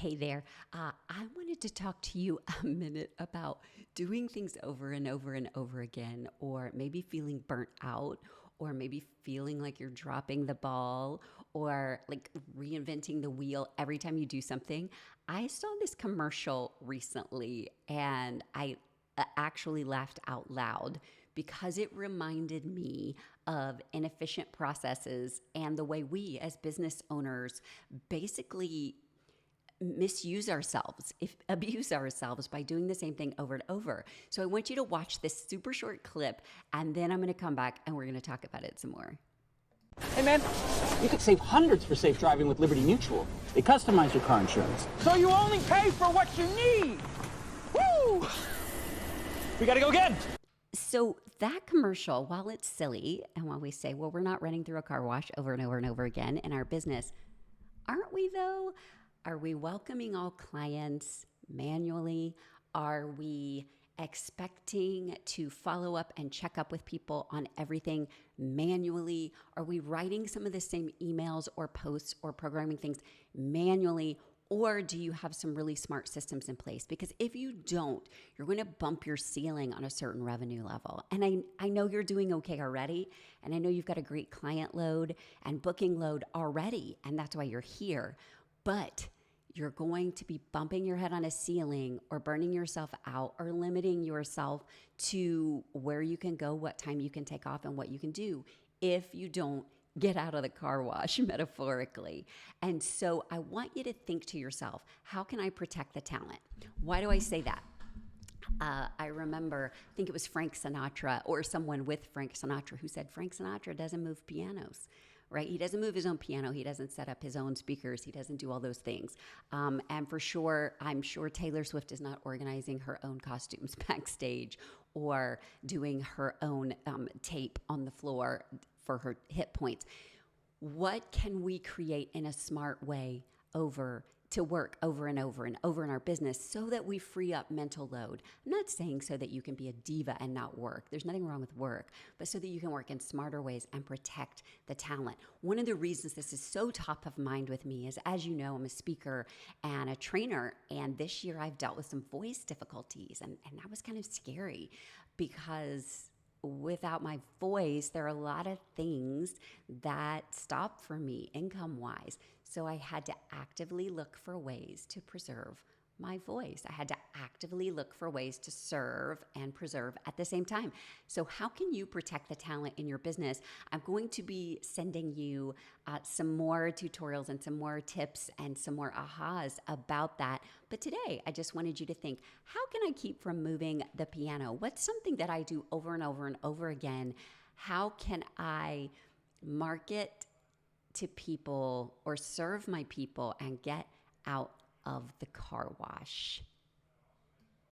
Hey there. I wanted to talk to you a minute about doing things over and over and over again, or maybe feeling burnt out, or maybe feeling like you're dropping the ball, or like reinventing the wheel every time you do something. I saw this commercial recently and I actually laughed out loud because it reminded me of inefficient processes and the way we as business owners basically misuse ourselves, if abuse ourselves by doing the same thing over and over. So I want you to watch this super short clip and then I'm going to come back and we're going to talk about it some more. Hey man, you could save hundreds for safe driving with Liberty Mutual. They customize your car insurance, so you only pay for what you need. Woo! We gotta go again. So that commercial, while it's silly, and while we say, well, we're not running through a car wash over and over and over again in our business, aren't we though? Are we welcoming all clients manually? Are we expecting to follow up and check up with people on everything manually? Are we writing some of the same emails or posts or programming things manually? Or do you have some really smart systems in place? Because if you don't, you're going to bump your ceiling on a certain revenue level. And I know you're doing okay already. And I know you've got a great client load and booking load already. And that's why you're here. But you're going to be bumping your head on a ceiling or burning yourself out or limiting yourself to where you can go, what time you can take off, and what you can do if you don't get out of the car wash, metaphorically. And so I want you to think to yourself, how can I protect the talent? Why do I say that? I remember, I think it was Frank Sinatra or someone with Frank Sinatra who said Frank Sinatra doesn't move pianos, right? He doesn't move his own piano. He doesn't set up his own speakers. He doesn't do all those things. And for sure, I'm sure Taylor Swift is not organizing her own costumes backstage or doing her own tape on the floor for her hit points. What can we create in a smart way to work over and over and over in our business so that we free up mental load? I'm not saying so that you can be a diva and not work. There's nothing wrong with work, but so that you can work in smarter ways and protect the talent. One of the reasons this is so top of mind with me is, as you know, I'm a speaker and a trainer, and this year I've dealt with some voice difficulties, and that was kind of scary because without my voice, there are a lot of things that stop for me income-wise. So I had to actively look for ways to preserve my voice. I had to actively look for ways to serve and preserve at the same time. So how can you protect the talent in your business? I'm going to be sending you some more tutorials and some more tips and some more ahas about that. But today, I just wanted you to think, how can I keep from moving the piano? What's something that I do over and over and over again? How can I market to people or serve my people and get out of the car wash?